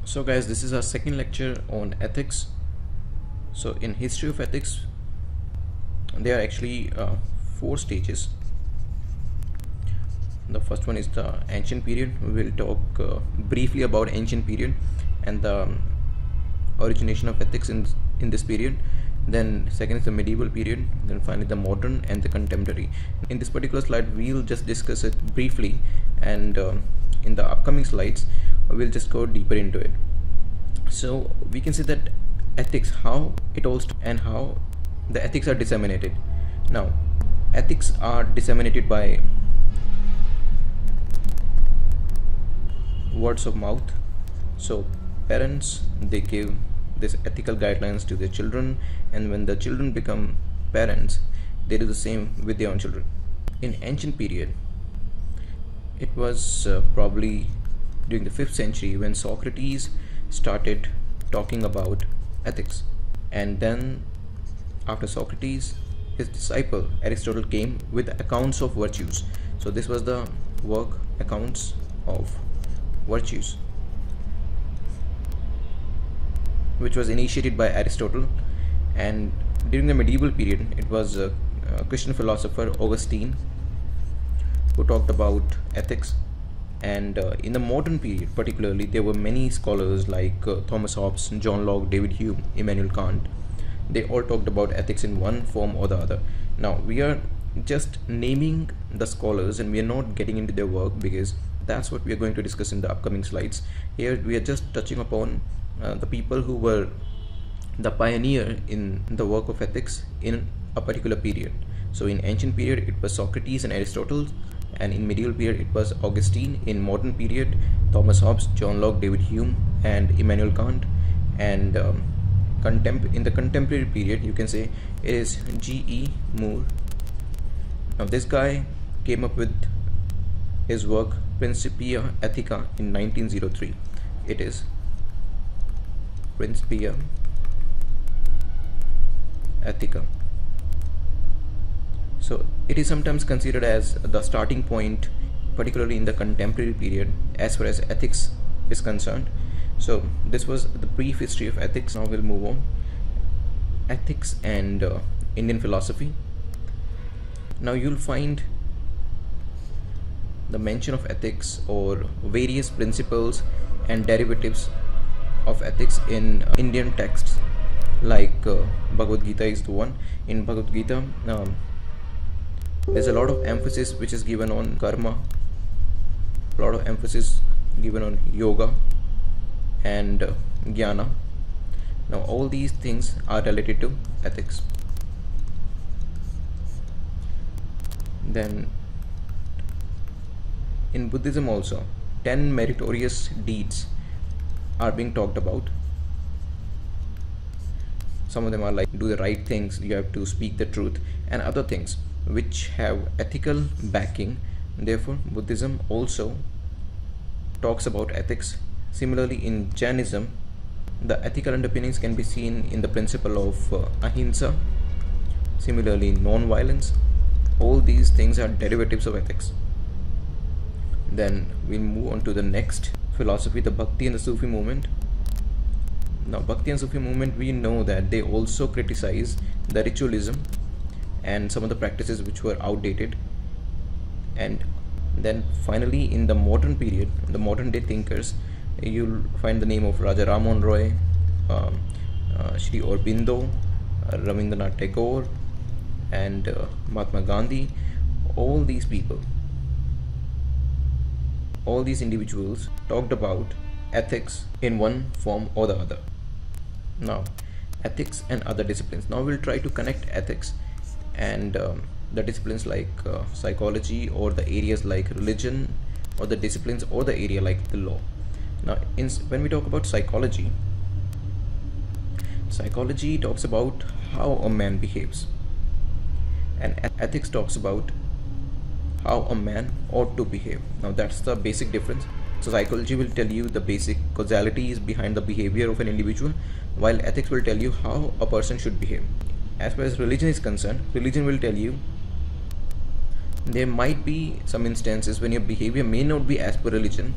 So guys, this is our second lecture on ethics. So in history of ethics, there are actually four stages. The first one is the ancient period. We will talk briefly about ancient period and the origination of ethics in this period. Then second is the medieval period, then finally the modern and the contemporary. In this particular slide we'll just discuss it briefly, and in the upcoming slides we'll just go deeper into it. So we can see that ethics, how it all and how the ethics are disseminated. Now ethics are disseminated by words of mouth. So parents, they give this ethical guidelines to their children, and when the children become parents, they do the same with their own children. In ancient period, it was probably during the 5th century when Socrates started talking about ethics, and then after Socrates, his disciple Aristotle came with accounts of virtues. So this was the work, accounts of virtues, which was initiated by Aristotle. And during the medieval period, it was a Christian philosopher Augustine who talked about ethics. And in the modern period particularly, there were many scholars like Thomas Hobbes, John Locke, David Hume, Immanuel Kant. They all talked about ethics in one form or the other. Now we are just naming the scholars and we are not getting into their work, because that's what we are going to discuss in the upcoming slides. Here we are just touching upon the people who were the pioneer in the work of ethics in a particular period. So in ancient period it was Socrates and Aristotle, and in medieval period it was Augustine. In modern period, Thomas Hobbes, John Locke, David Hume, and Immanuel Kant. And in the contemporary period, you can say it is G.E. Moore. Now this guy came up with his work Principia Ethica in 1903. It is Principia Ethica. So it is sometimes considered as the starting point, particularly in the contemporary period, as far as ethics is concerned. So this was the brief history of ethics. Now we'll move on. Ethics and Indian philosophy. Now you'll find the mention of ethics or various principles and derivatives of ethics in Indian texts, like Bhagavad Gita is the one. In Bhagavad Gita, there's a lot of emphasis which is given on karma, a lot of emphasis given on yoga and jnana. Now all these things are related to ethics. Then in Buddhism also, 10 meritorious deeds are being talked about. Some of them are like do the right things, you have to speak the truth, and other things which have ethical backing. Therefore Buddhism also talks about ethics. Similarly in Jainism, the ethical underpinnings can be seen in the principle of ahimsa. Similarly non-violence. All these things are derivatives of ethics. Then we'll move on to the next philosophy, the Bhakti and the Sufi movement. Now Bhakti and Sufi movement, we know that they also criticize the ritualism and some of the practices which were outdated. And then finally in the modern period, the modern day thinkers, you'll find the name of Raja Ram Roy, Shri Aurobindo, Rabindranath Tagore, and Mahatma Gandhi. All these people, all these individuals talked about ethics in one form or the other. Now ethics and other disciplines. Now we'll try to connect ethics and the disciplines like psychology, or the areas like religion, or the disciplines or the area like the law. Now when we talk about psychology, psychology talks about how a man behaves, and ethics talks about how a man ought to behave. Now that's the basic difference. So psychology will tell you the basic causalities behind the behavior of an individual, while ethics will tell you how a person should behave. As far as religion is concerned, religion will tell you there might be some instances when your behavior may not be as per religion,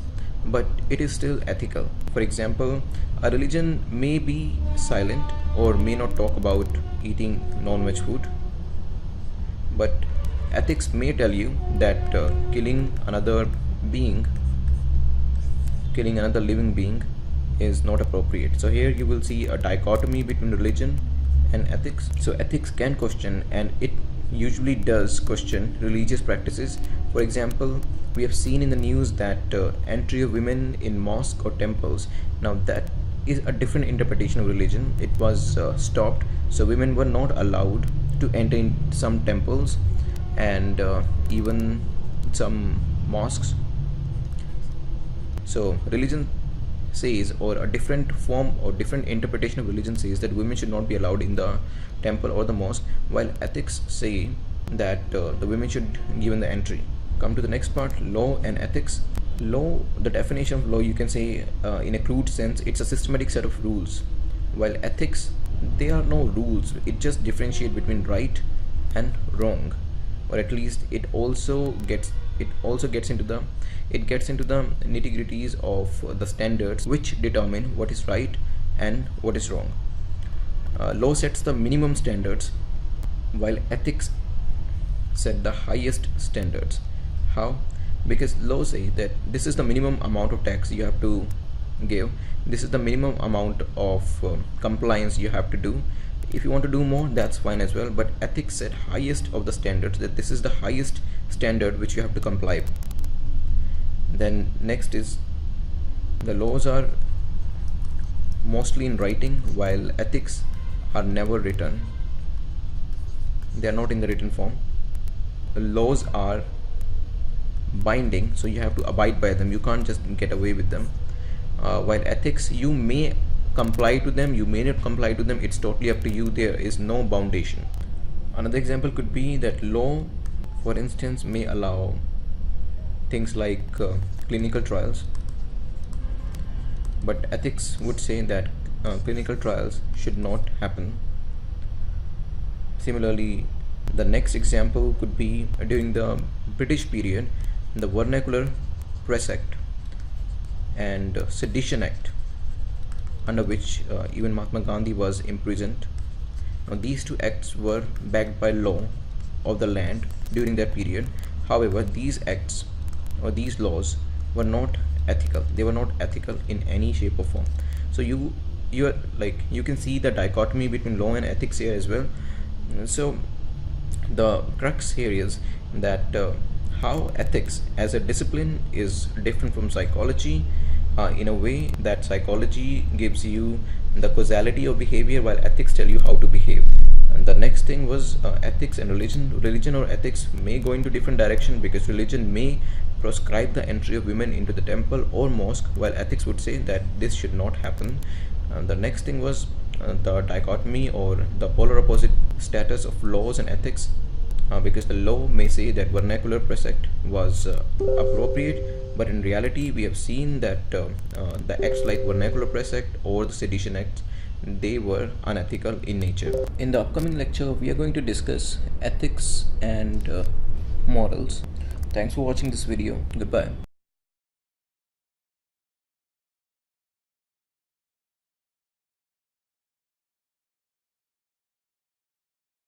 but it is still ethical. For example, a religion may be silent or may not talk about eating non-veg food, but ethics may tell you that being killing another living being is not appropriate. So here you will see a dichotomy between religion and ethics. So ethics can question, and it usually does question, religious practices. For example, we have seen in the news that entry of women in mosques or temples, now that is a different interpretation of religion. It was stopped, so women were not allowed to enter in some temples and even some mosques. So religion says, or a different form or different interpretation of religion says, that women should not be allowed in the temple or the mosque, while ethics say that the women should be given the entry. Come to the next part, law and ethics. Law, the definition of law, you can say in a crude sense, it's a systematic set of rules, while ethics, there are no rules. It just differentiates between right and wrong, or at least it gets into the nitty-gritties of the standards which determine what is right and what is wrong. Law sets the minimum standards, while ethics set the highest standards. How? Because law say that this is the minimum amount of tax you have to give, this is the minimum amount of compliance you have to do. If you want to do more, that's fine as well, but ethics set highest of the standards, that this is the highest standard which you have to comply. Then next is, the laws are mostly in writing, while ethics are never written. They are not in the written form. The laws are binding, so you have to abide by them, you can't just get away with them. While ethics, you may comply to them, you may not comply to them, it's totally up to you. There is no foundation. Another example could be that law, for instance, may allow things like clinical trials, but ethics would say that clinical trials should not happen. Similarly, the next example could be during the British period, the Vernacular Press Act and Sedition Act, under which even Mahatma Gandhi was imprisoned. Now, these two acts were backed by law of the land during that period. However, these acts or these laws were not ethical. They were not ethical in any shape or form. So you can see the dichotomy between law and ethics here as well. So the crux here is that how ethics as a discipline is different from psychology, in a way that psychology gives you the causality of behavior, while ethics tell you how to behave. And the next thing was ethics and religion or ethics may go into different direction, because religion may proscribe the entry of women into the temple or mosque, while ethics would say that this should not happen. And the next thing was the dichotomy or the polar opposite status of laws and ethics, because the law may say that Vernacular Press Act was appropriate, but in reality we have seen that the acts like Vernacular Press Act or the Sedition Act, they were unethical in nature. In the upcoming lecture, we are going to discuss ethics and morals. Thanks for watching this video. Goodbye.